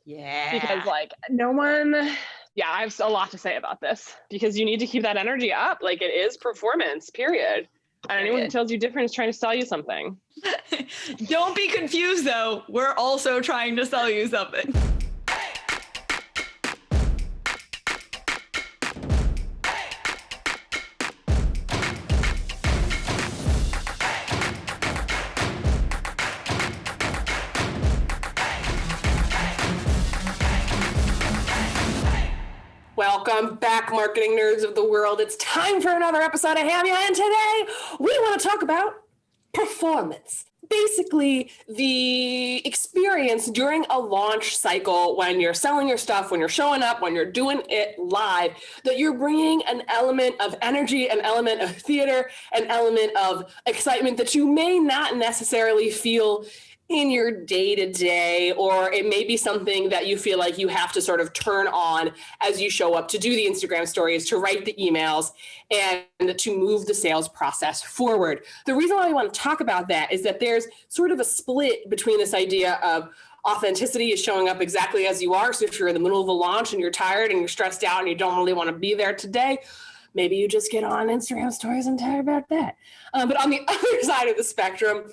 Because like no one, I have a lot to say about this because you need to keep that energy up. Like it is performance, period. And anyone who tells you different is trying to sell you something. Don't be confused though. We're also trying to sell you something. Welcome back, marketing nerds of the world. It's time for another episode of HAMYAW, and today we want to talk about performance. Basically, the experience during a launch cycle when you're selling your stuff, when you're showing up, when you're doing it live, that you're bringing an element of energy, an element of theater, an element of excitement that you may not necessarily feel in your day-to-day, or it may be something that you feel like you have to sort of turn on as you show up to do the Instagram stories, to write the emails, and to move the sales process forward. The reason why I want to talk about that is that there's sort of a split between this idea of authenticity is showing up exactly as you are. So if you're in the middle of a launch and you're tired and you're stressed out and you don't really want to be there today, maybe you just get on Instagram stories and talk about that. But on the other side of the spectrum,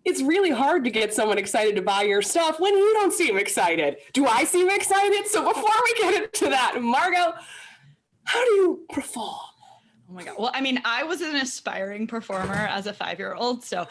it's really hard to get someone excited to buy your stuff when you don't seem excited. Do I seem excited? So before we get into that, Margot, how do you perform? Oh my God. Well, I mean, I was an aspiring performer as a 5-year-old. So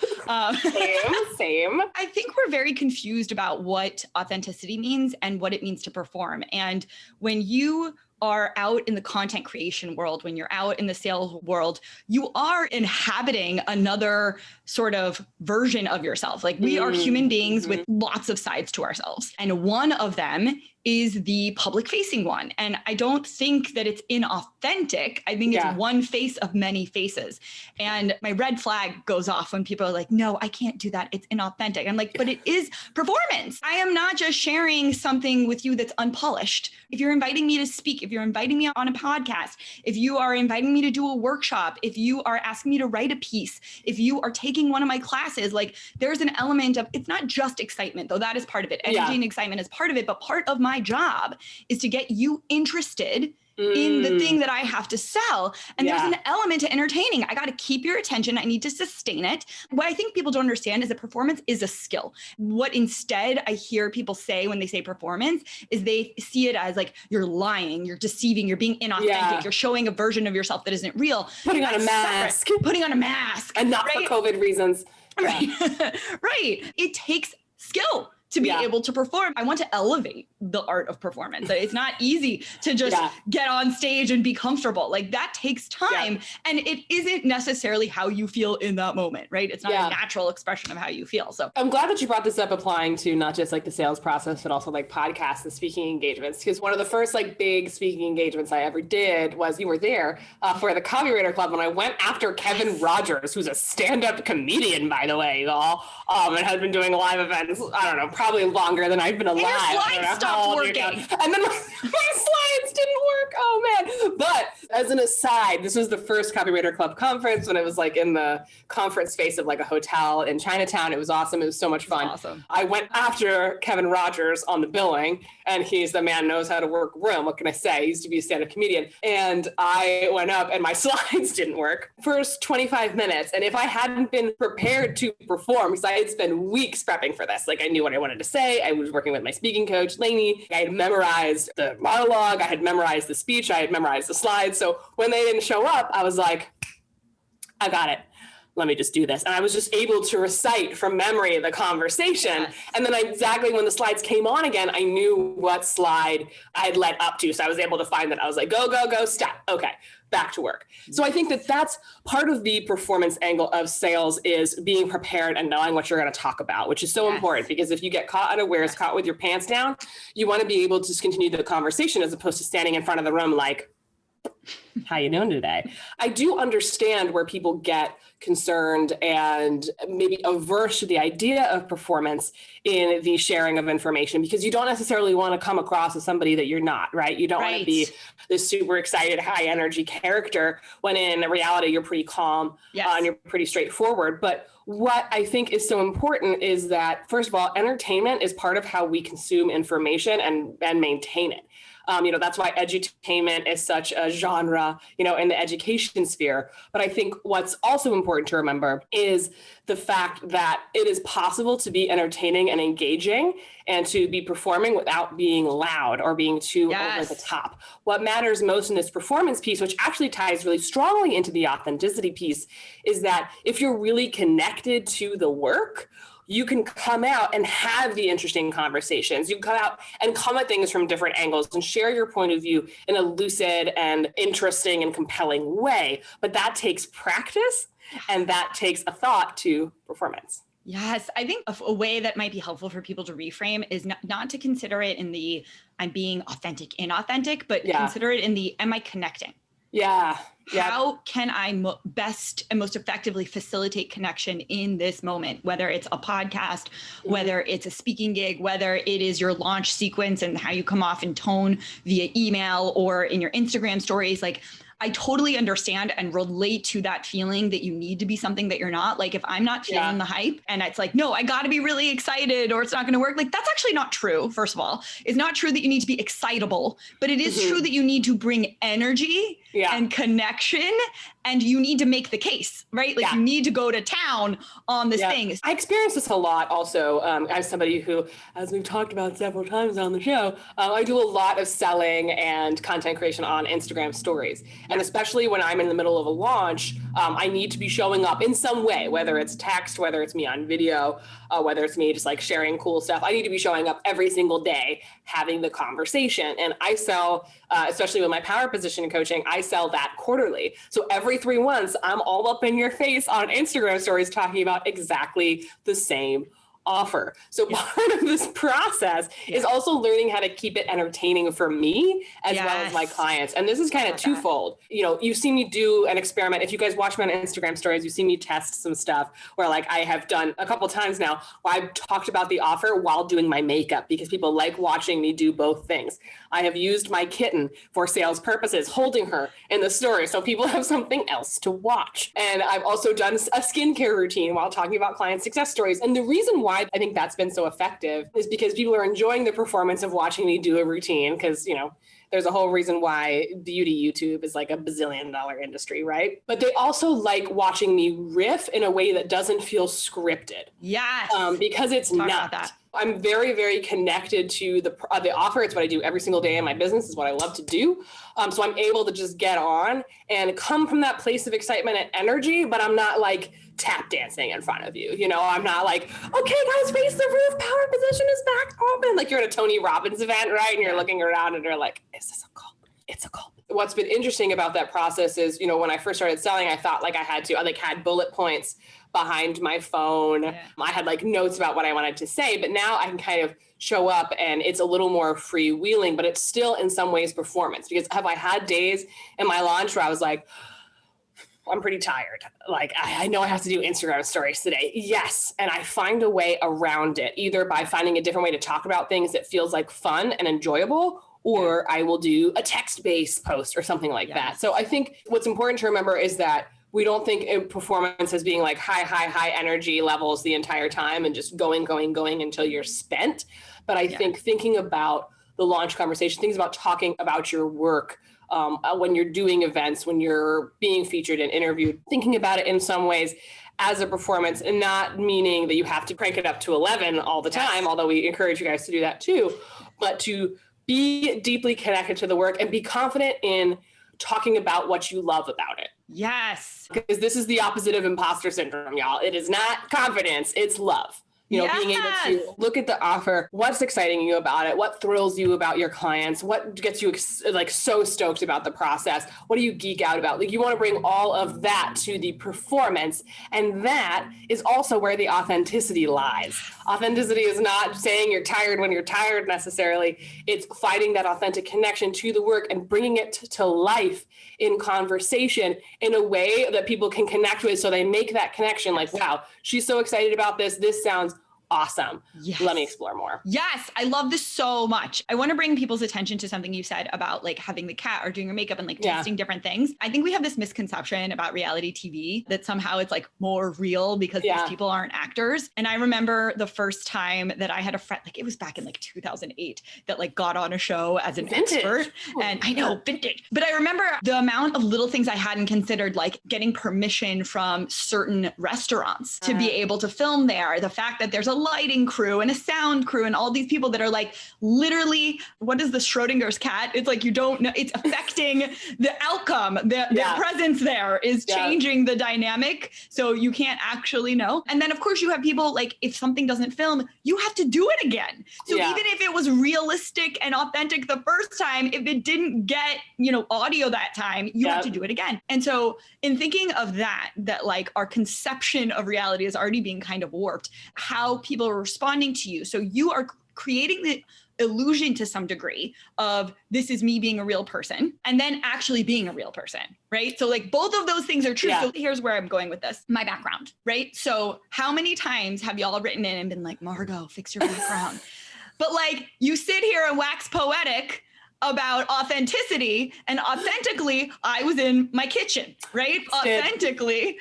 Same. I think we're very confused about what authenticity means and what it means to perform. And when you are out in the content creation world, when you're out in the sales world, you are inhabiting another sort of version of yourself. Like we are human beings with lots of sides to ourselves. And one of them is the public facing one. And I don't think that it's inauthentic. I think it's one face of many faces. And my red flag goes off when people are like, no, I can't do that. It's inauthentic. I'm like, but it is performance. I am not just sharing something with you that's unpolished. If you're inviting me to speak, if you're inviting me on a podcast, if you are inviting me to do a workshop, if you are asking me to write a piece, if you are taking one of my classes, like there's an element of, it's not just excitement, though that is part of it. Energy and excitement is part of it, but part of my job is to get you interested in the thing that I have to sell. And there's an element to entertaining. I got to keep your attention. I need to sustain it. What I think people don't understand is that performance is a skill. What instead I hear people say when they say performance is they see it as like, you're lying, you're deceiving, you're being inauthentic, you're showing a version of yourself that isn't real. Putting on a mask. Putting on a mask. And not for COVID reasons. Right. Right. It takes skill to be able to perform. I want to elevate the art of performance. It's not easy to just get on stage and be comfortable. Like that takes time and it isn't necessarily how you feel in that moment, right? It's not a natural expression of how you feel. So I'm glad that you brought this up, applying to not just like the sales process, but also like podcasts and speaking engagements. Because one of the first like big speaking engagements I ever did was, you were there for the Copywriter Club when I went after Kevin Rogers, who's a stand-up comedian, by the way, y'all, and has been doing live events, I don't know, probably longer than I've been alive. And your slides stopped working. And then my slides didn't work. Oh man. But as an aside, this was the first Copywriter Club conference when it was like in the conference space of like a hotel in Chinatown. It was awesome. It was so much fun. Awesome. I went after Kevin Rogers on the billing, and he's the man knows how to work a room. What can I say? He used to be a stand-up comedian. And I went up and my slides didn't work. First 25 minutes. And if I hadn't been prepared to perform, because I had spent weeks prepping for this, like I knew what I wanted to say. I was working with my speaking coach, Lainey. I had memorized the monologue. I had memorized the speech. I had memorized the slides. So when they didn't show up, I was like, I got it. Let me just do this. And I was just able to recite from memory the conversation. And then exactly when the slides came on again, I knew what slide I had led up to. So I was able to find that. I was like, go, go, go, stop. Okay, back to work. So I think that that's part of the performance angle of sales, is being prepared and knowing what you're going to talk about, which is so important, because if you get caught unawares, caught with your pants down, you want to be able to just continue the conversation as opposed to standing in front of the room like, how you doing today? I do understand where people get concerned and maybe averse to the idea of performance in the sharing of information, because you don't necessarily want to come across as somebody that you're not, right? You don't want to be this super excited, high energy character when in reality, you're pretty calm and you're pretty straightforward. But what I think is so important is that, first of all, entertainment is part of how we consume information and maintain it. That's why edutainment is such a genre, in the education sphere. But I think what's also important to remember is the fact that it is possible to be entertaining and engaging and to be performing without being loud or being too over the top. What matters most in this performance piece, which actually ties really strongly into the authenticity piece, is that if you're really connected to the work, you can come out and have the interesting conversations. You can come out and come at things from different angles and share your point of view in a lucid and interesting and compelling way. But that takes practice and that takes a thought to performance. Yes, I think a way that might be helpful for people to reframe is not to consider it in the I'm being authentic, inauthentic, but consider it in the am I connecting? Yeah. How can I best and most effectively facilitate connection in this moment, whether it's a podcast, whether it's a speaking gig, whether it is your launch sequence and how you come off in tone via email or in your Instagram stories. Like, I totally understand and relate to that feeling that you need to be something that you're not. Like, if I'm not feeling the hype and it's like, no, I got to be really excited or it's not going to work. Like, that's actually not true. First of all, it's not true that you need to be excitable, but it is true that you need to bring energy and connection, and you need to make the case, right? Like you need to go to town on this thing. I experience this a lot also as somebody who, as we've talked about several times on the show, I do a lot of selling and content creation on Instagram stories. And especially when I'm in the middle of a launch, I need to be showing up in some way, whether it's text, whether it's me on video, whether it's me just like sharing cool stuff. I need to be showing up every single day, having the conversation. And I sell, especially with my power position coaching, I sell that quarterly. So every 3 months, I'm all up in your face on Instagram stories talking about exactly the same offer. So part of this process is also learning how to keep it entertaining for me as well as my clients. And this is kind of twofold. You see me do an experiment. If you guys watch me on Instagram stories, you see me test some stuff where like I have done a couple times now where I've talked about the offer while doing my makeup because people like watching me do both things. I have used my kitten for sales purposes, holding her in the story so people have something else to watch. And I've also done a skincare routine while talking about client success stories. And the reason why I think that's been so effective is because people are enjoying the performance of watching me do a routine because, there's a whole reason why beauty YouTube is like a bazillion-dollar industry, right? But they also like watching me riff in a way that doesn't feel scripted. Yes. Because it's not. I'm very, very connected to the offer. It's what I do every single day in my business. It's what I love to do. So I'm able to just get on and come from that place of excitement and energy, but I'm not like tap dancing in front of you. I'm not like, okay, guys, face the roof. Power position is back open. Like you're at a Tony Robbins event, right? And you're looking around and you're like, is this a cult? It's a cult. What's been interesting about that process is, when I first started selling, I thought like I had bullet points behind my phone. I had like notes about what I wanted to say, but now I can kind of show up and it's a little more freewheeling, but it's still in some ways performance because have I had days in my launch where I was like, I'm pretty tired. Like, I know I have to do Instagram stories today. Yes. And I find a way around it, either by finding a different way to talk about things that feels like fun and enjoyable, or I will do a text-based post or something like that. So I think what's important to remember is that we don't think of performance as being like high energy levels the entire time and just going until you're spent. But I think thinking about the launch conversation, things about talking about your work, when you're doing events, when you're being featured and interviewed, thinking about it in some ways as a performance and not meaning that you have to crank it up to 11 all the time, although we encourage you guys to do that too, but to be deeply connected to the work and be confident in talking about what you love about it. Yes. Because this is the opposite of imposter syndrome, y'all. It is not confidence, it's love. Being able to look at the offer, what's exciting you about it, what thrills you about your clients, what gets you like so stoked about the process, what do you geek out about? Like you want to bring all of that to the performance, and that is also where the authenticity lies. Authenticity is not saying you're tired when you're tired necessarily. It's finding that authentic connection to the work and bringing it to life in conversation in a way that people can connect with so they make that connection like, wow, she's so excited about this. This sounds awesome. Yes. Let me explore more. Yes, I love this so much. I want to bring people's attention to something you said about like having the cat or doing your makeup and like testing different things. I think we have this misconception about reality TV that somehow it's like more real because these people aren't actors. And I remember the first time that I had a friend, like it was back in like 2008, that like got on a show as an expert. And I know, vintage. But I remember the amount of little things I hadn't considered, like getting permission from certain restaurants to be able to film there. The fact that there's a lighting crew and a sound crew and all these people that are like literally, what is the Schrodinger's cat? It's like, you don't know, it's affecting the outcome. Their presence there is changing the dynamic. So you can't actually know. And then of course you have people like, if something doesn't film, you have to do it again. So even if it was realistic and authentic the first time, if it didn't get, you know, audio that time, you have to do it again. And so in thinking of that like our conception of reality is already being kind of warped, how people are responding to you. So you are creating the illusion to some degree of this is me being a real person and then actually being a real person, right? So like both of those things are true. So here's where I'm going with this. My background, right? So how many times have y'all written in and been like, Margot, fix your background? But like you sit here and wax poetic about authenticity, and authentically, I was in my kitchen, right? Authentically.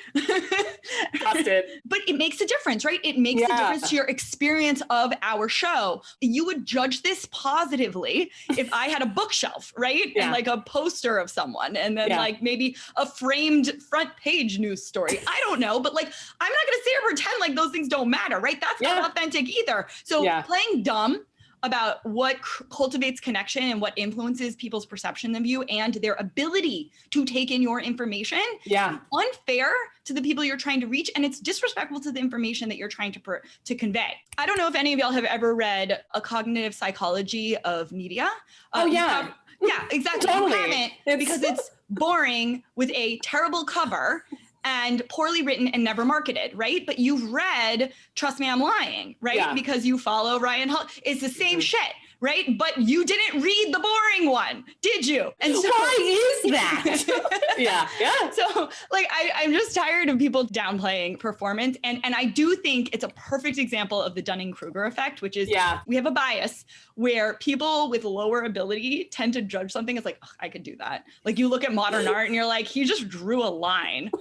Busted. But it makes a difference, right? It makes a difference to your experience of our show. You would judge this positively if I had a bookshelf, right? And like a poster of someone, and then like maybe a framed front page news story. I don't know, but like, I'm not gonna sit here and pretend like those things don't matter, right? That's not authentic either. So playing dumb about what cultivates connection and what influences people's perception of you and their ability to take in your information. Unfair to the people you're trying to reach, and it's disrespectful to the information that you're trying to convey. I don't know if any of y'all have ever read A Cognitive Psychology of Media. Yeah, exactly. Totally. You haven't because it's boring with a terrible cover and poorly written and never marketed, right? But you've read Trust Me, I'm Lying, right? Because you follow Ryan Hull. It's the same shit, right? But you didn't read the boring one, did you? And so, why is that? So like, I'm just tired of people downplaying performance. And I do think it's a perfect example of the Dunning-Kruger effect, which is we have a bias where people with lower ability tend to judge something as like, oh, I could do that. Like you look at modern art and you're like, he just drew a line.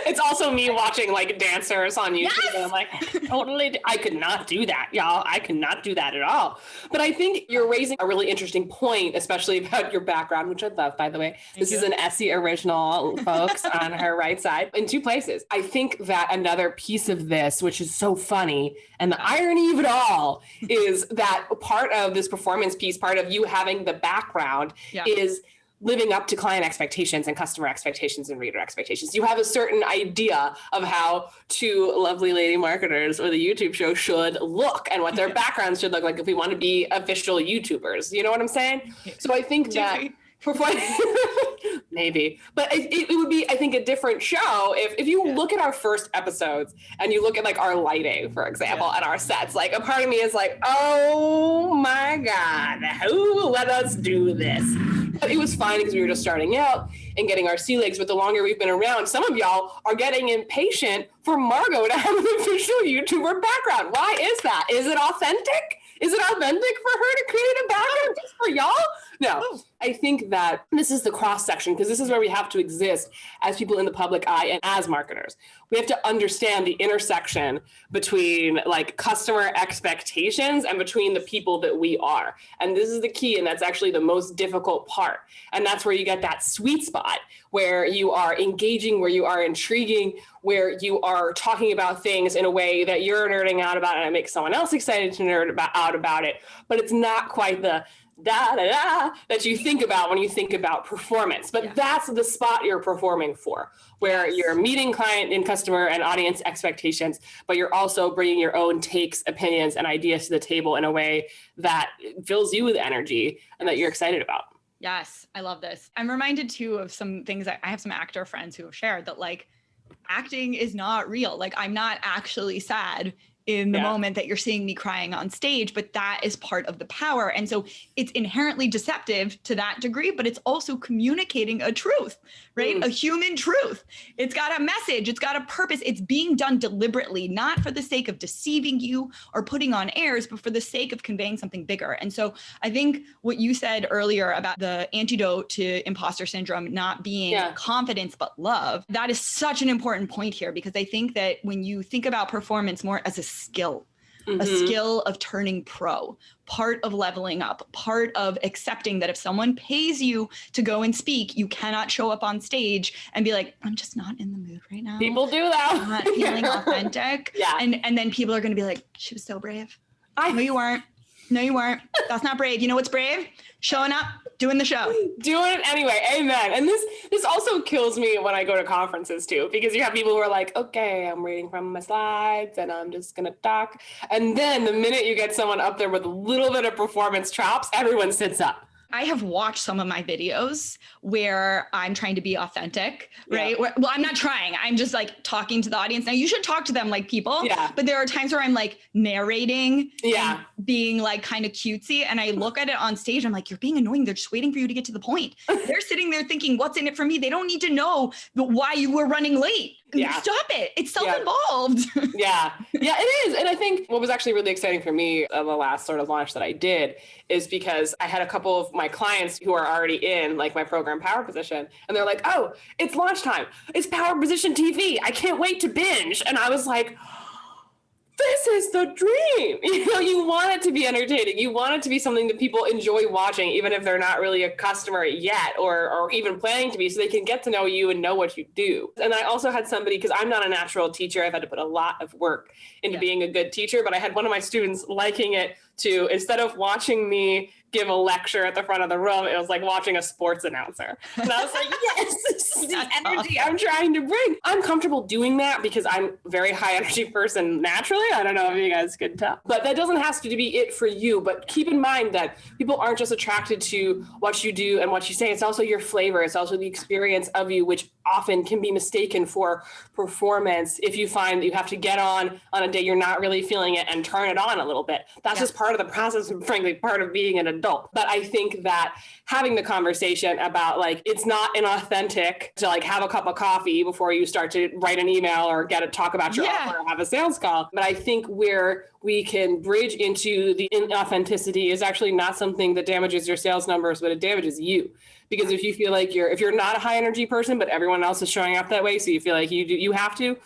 It's also me watching like dancers on YouTube and I'm like, totally, I could not do that, y'all. I could not do that at all. But I think you're raising a really interesting point, especially about your background, which I love, by the way. This is an Essie original, folks, on her right side in 2 places. I think that another piece of this, which is so funny, and the irony of it all is that part of this performance piece, part of you having the background is living up to client expectations and customer expectations and reader expectations. You have a certain idea of how 2 lovely lady marketers with a YouTube show should look and what their backgrounds should look like if we want to be official YouTubers. You know what I'm saying? So I think that maybe, but it would be, I think, a different show if you look at our first episodes and you look at like our lighting, for example, and our sets. Like a part of me is like, oh my God, who let us do this? But it was fine because we were just starting out and getting our sea legs. But the longer we've been around, some of y'all are getting impatient for Margot to have an official YouTuber background. Why is that? Is it authentic? Is it authentic for her to create a background just for y'all? No, I think that this is the cross section because this is where we have to exist as people in the public eye and as marketers. We have to understand the intersection between like customer expectations and between the people that we are. And this is the key. And that's actually the most difficult part. And that's where you get that sweet spot where you are engaging, where you are intriguing, where you are talking about things in a way that you're nerding out about and it makes someone else excited to nerd out about it. But it's not quite the that you think about when you think about performance, but that's the spot you're performing for, where you're meeting client and customer and audience expectations, but you're also bringing your own takes, opinions, and ideas to the table in a way that fills you with energy and that you're excited about. Yes, I love this. I'm reminded too of some things that I have some actor friends who have shared that like acting is not real. Like I'm not actually sad in the moment that you're seeing me crying on stage, but that is part of the power. And so it's inherently deceptive to that degree, but it's also communicating a truth, right? A human truth. It's got a message, it's got a purpose. It's being done deliberately, not for the sake of deceiving you or putting on airs, but for the sake of conveying something bigger. And so I think what you said earlier about the antidote to imposter syndrome not being confidence, but love, that is such an important point here, because I think that when you think about performance more as a skill, a skill of turning pro, part of leveling up, part of accepting that if someone pays you to go and speak, you cannot show up on stage and be like, I'm just not in the mood right now. People do that. I'm not feeling authentic. And then people are going to be like, she was so brave. No, you weren't. No, you weren't. That's not brave. You know what's brave? Showing up, doing the show. Doing it anyway. Amen. And this also kills me when I go to conferences too, because you have people who are like, okay, I'm reading from my slides and I'm just going to talk. And then the minute you get someone up there with a little bit of performance chops, everyone sits up. I have watched some of my videos where I'm trying to be authentic, right? Well, I'm not trying. I'm just like talking to the audience. Now you should talk to them like people, but there are times where I'm like narrating and being like kind of cutesy. And I look at it on stage. I'm like, you're being annoying. They're just waiting for you to get to the point. They're sitting there thinking, what's in it for me? They don't need to know why you were running late. Stop it. It's self-involved. It is. And I think what was actually really exciting for me on the last sort of launch that I did is because I had a couple of my clients who are already in like my program Power Position, and they're like, oh, it's launch time. It's Power Position TV. I can't wait to binge. And I was like, this is the dream. You know, you want it to be entertaining. You want it to be something that people enjoy watching, even if they're not really a customer yet or even planning to be, so they can get to know you and know what you do. And I also had somebody, because I'm not a natural teacher, I've had to put a lot of work into being a good teacher, but I had one of my students liking it to, instead of watching me give a lecture at the front of the room, it was like watching a sports announcer. And I was like, yes, this is the energy I'm trying to bring. I'm comfortable doing that because I'm a very high energy person naturally. I don't know if you guys could tell, but that doesn't have to be it for you. But keep in mind that people aren't just attracted to what you do and what you say. It's also your flavor. It's also the experience of you, which often can be mistaken for performance if you find that you have to get on a day you're not really feeling it and turn it on a little bit. That's just part of the process and frankly part of being an adult. But I think that having the conversation about like, it's not inauthentic to like have a cup of coffee before you start to write an email or talk about your offer or have a sales call. But I think where we can bridge into the inauthenticity is actually not something that damages your sales numbers, but it damages you. Because if you feel like if you're not a high energy person, but everyone else is showing up that way, so you feel like you have to,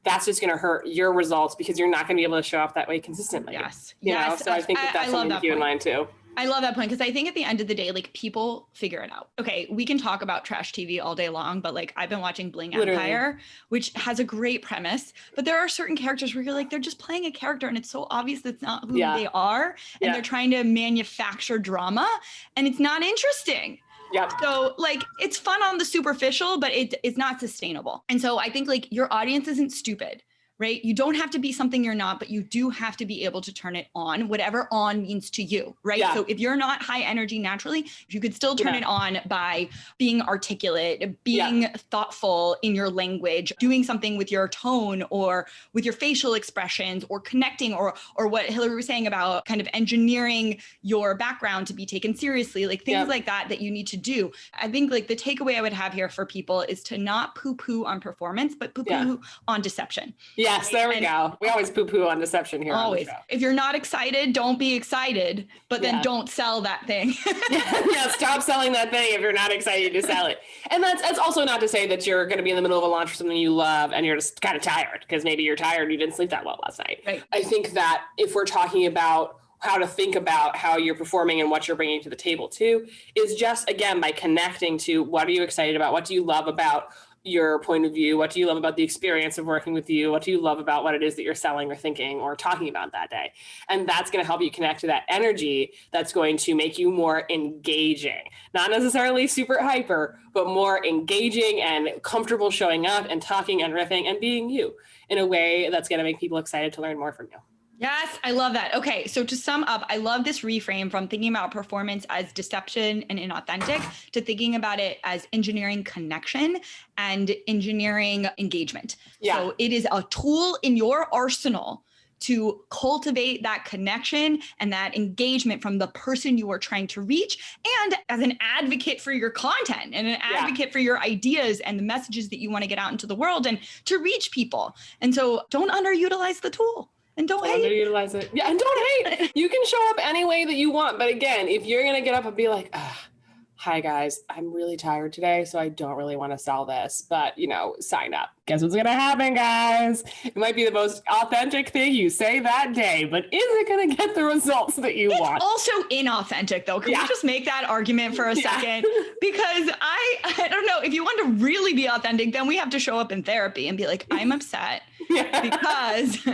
that's just going to hurt your results because you're not going to be able to show up that way consistently. You know? So I think that's something to keep in mind too. I love that point because I think at the end of the day, like people figure it out. Okay, we can talk about trash TV all day long, but like I've been watching Bling Empire, which has a great premise, but there are certain characters where you're like, they're just playing a character and it's so obvious that's not who they are. And they're trying to manufacture drama and it's not interesting. So like it's fun on the superficial, but it's not sustainable. And so I think like your audience isn't stupid. Right? You don't have to be something you're not, but you do have to be able to turn it on, whatever on means to you, right? So if you're not high energy naturally, you could still turn it on by being articulate, being thoughtful in your language, doing something with your tone or with your facial expressions or connecting or what Hillary was saying about kind of engineering your background to be taken seriously, like things like that you need to do. I think like the takeaway I would have here for people is to not poo-poo on performance, but poo-poo on deception. Yes, there we go. We always poo-poo on deception here. Always. On the show. If you're not excited, don't be excited, but then don't sell that thing. Stop selling that thing if you're not excited to sell it. And that's also not to say that you're going to be in the middle of a launch for something you love and you're just kind of tired because maybe you're tired and you didn't sleep that well last night. Right. I think that if we're talking about how to think about how you're performing and what you're bringing to the table too, is just, again, by connecting to what are you excited about? What do you love about your point of view? What do you love about the experience of working with you? What do you love about what it is that you're selling or thinking or talking about that day? And that's going to help you connect to that energy that's going to make you more engaging, not necessarily super hyper, but more engaging and comfortable showing up and talking and riffing and being you in a way that's going to make people excited to learn more from you. Yes, I love that. Okay, so to sum up, I love this reframe from thinking about performance as deception and inauthentic to thinking about it as engineering connection and engineering engagement. So it is a tool in your arsenal to cultivate that connection and that engagement from the person you are trying to reach, and as an advocate for your content and an advocate for your ideas and the messages that you want to get out into the world and to reach people. And so don't underutilize the tool. And don't hate. Underutilize it. Yeah, and don't hate. You can show up any way that you want. But again, if you're going to get up and be like, hi guys, I'm really tired today, so I don't really want to sell this, but sign up. Guess what's going to happen, guys? It might be the most authentic thing you say that day, but is it going to get the results that you want? It's also inauthentic, though. Can we just make that argument for a second? Because I don't know, if you want to really be authentic, then we have to show up in therapy and be like, I'm upset because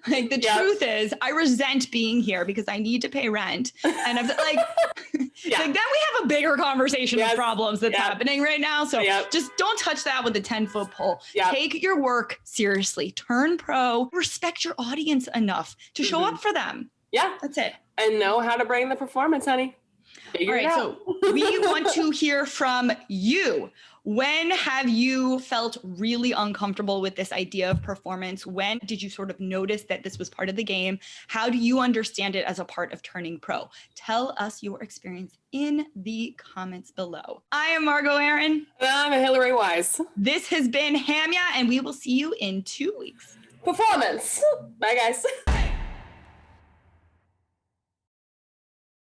like the truth is I resent being here because I need to pay rent. And I'm like, like then we have a bigger conversation of problems that's happening right now. So just don't touch that with a 10-foot pole. Take your work seriously, turn pro, respect your audience enough to show up for them. Yeah. That's it. And know how to bring the performance, honey. Figure it out. So we want to hear from you. When have you felt really uncomfortable with this idea of performance? When did you sort of notice that this was part of the game? How do you understand it as a part of turning pro? Tell us your experience in the comments below. I am Margot Aaron. And I'm Hillary Wise. This has been HAMYAW, and we will see you in 2 weeks. Performance. Bye, guys.